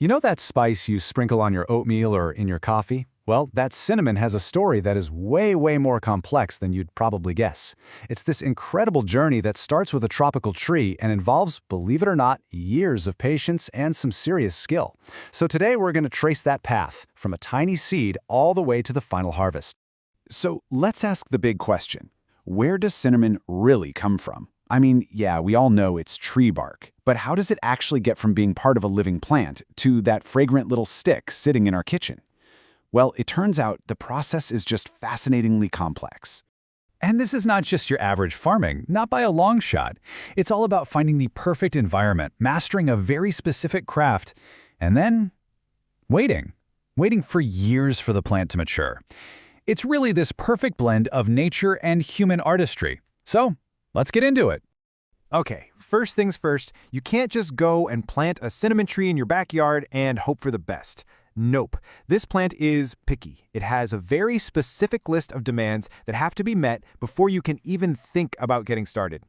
You know that spice you sprinkle on your oatmeal or in your coffee? Well, that cinnamon has a story that is way more complex than you'd probably guess. It's this incredible journey that starts with a tropical tree and involves, believe it or not, years of patience and some serious skill. So today we're going to trace that path, from a tiny seed all the way to the final harvest. So let's ask the big question. Where does cinnamon really come from? I mean, yeah, we all know it's tree bark, but how does it actually get from being part of a living plant to that fragrant little stick sitting in our kitchen? Well, it turns out the process is just fascinatingly complex. And this is not just your average farming, not by a long shot. It's all about finding the perfect environment, mastering a very specific craft, and then waiting for years for the plant to mature. It's really this perfect blend of nature and human artistry. So, let's get into it. Okay, first things first, you can't just go and plant a cinnamon tree in your backyard and hope for the best. Nope. This plant is picky. It has a very specific list of demands that have to be met before you can even think about getting started.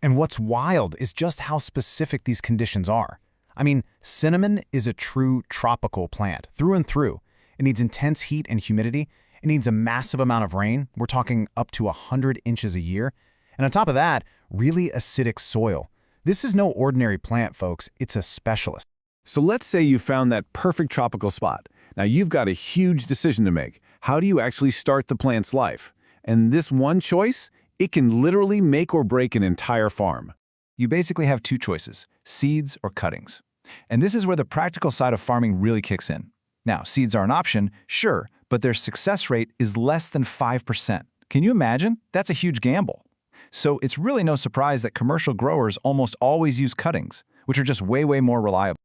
And what's wild is just how specific these conditions are. I mean, cinnamon is a true tropical plant, through and through. It needs intense heat and humidity. It needs a massive amount of rain. We're talking up to 100 inches a year. And on top of that, really acidic soil. This is no ordinary plant, folks. It's a specialist. So let's say you found that perfect tropical spot. Now you've got a huge decision to make. How do you actually start the plant's life? And this one choice, it can literally make or break an entire farm. You basically have two choices, seeds or cuttings. And this is where the practical side of farming really kicks in. Now, seeds are an option, sure, but their success rate is less than 5%. Can you imagine? That's a huge gamble. So it's really no surprise that commercial growers almost always use cuttings, which are just way more reliable.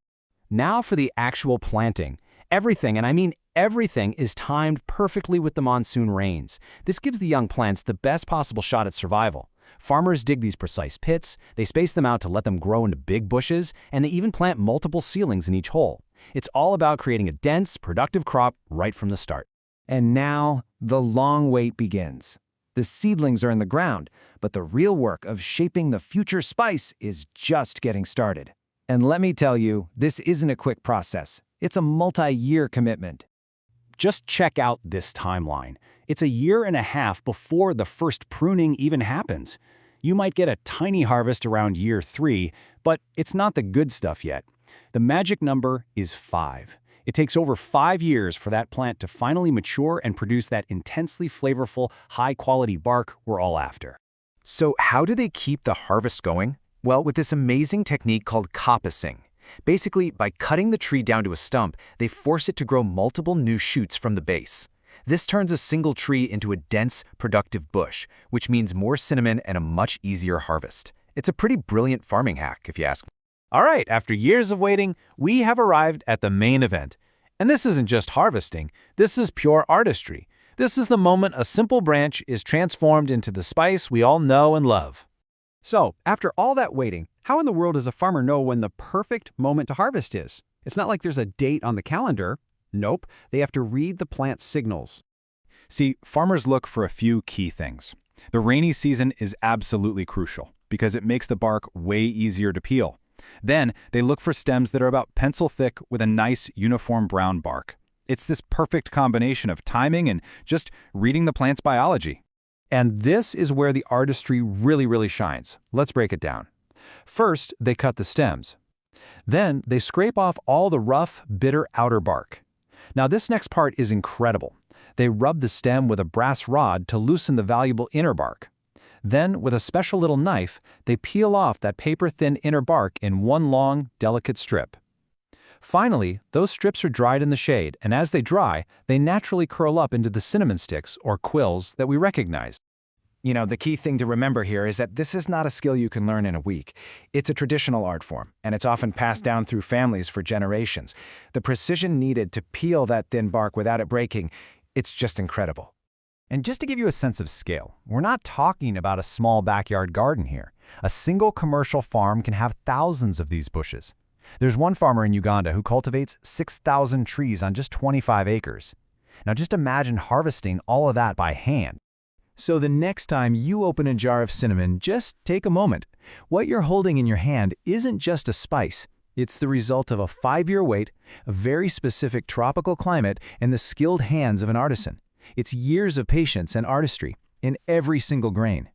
Now for the actual planting. Everything, and I mean everything, is timed perfectly with the monsoon rains. This gives the young plants the best possible shot at survival. Farmers dig these precise pits, they space them out to let them grow into big bushes, and they even plant multiple seedlings in each hole. It's all about creating a dense, productive crop right from the start. And now, the long wait begins. The seedlings are in the ground, but the real work of shaping the future spice is just getting started. And let me tell you, this isn't a quick process. It's a multi-year commitment. Just check out this timeline. It's a year and a half before the first pruning even happens. You might get a tiny harvest around year 3, but it's not the good stuff yet. The magic number is 5. It takes over 5 years for that plant to finally mature and produce that intensely flavorful, high-quality bark we're all after. So how do they keep the harvest going? Well, with this amazing technique called coppicing. Basically, by cutting the tree down to a stump, they force it to grow multiple new shoots from the base. This turns a single tree into a dense, productive bush, which means more cinnamon and a much easier harvest. It's a pretty brilliant farming hack, if you ask me. All right, after years of waiting, we have arrived at the main event. And this isn't just harvesting, this is pure artistry. This is the moment a simple branch is transformed into the spice we all know and love. So, after all that waiting, how in the world does a farmer know when the perfect moment to harvest is? It's not like there's a date on the calendar. Nope, they have to read the plant's signals. See, farmers look for a few key things. The rainy season is absolutely crucial because it makes the bark way easier to peel. Then, they look for stems that are about pencil thick with a nice uniform brown bark. It's this perfect combination of timing and just reading the plant's biology. And this is where the artistry really shines. Let's break it down. First, they cut the stems. Then, they scrape off all the rough, bitter outer bark. Now, this next part is incredible. They rub the stem with a brass rod to loosen the valuable inner bark. Then, with a special little knife, they peel off that paper-thin inner bark in one long, delicate strip. Finally, those strips are dried in the shade, and as they dry, they naturally curl up into the cinnamon sticks, or quills, that we recognize. You know, the key thing to remember here is that this is not a skill you can learn in a week. It's a traditional art form, and it's often passed down through families for generations. The precision needed to peel that thin bark without it breaking, it's just incredible. And just to give you a sense of scale, we're not talking about a small backyard garden here. A single commercial farm can have thousands of these bushes. There's one farmer in Uganda who cultivates 6,000 trees on just 25 acres. Now just imagine harvesting all of that by hand. So the next time you open a jar of cinnamon, just take a moment. What you're holding in your hand isn't just a spice. It's the result of a 5-year wait, a very specific tropical climate, and the skilled hands of an artisan. It's years of patience and artistry in every single grain.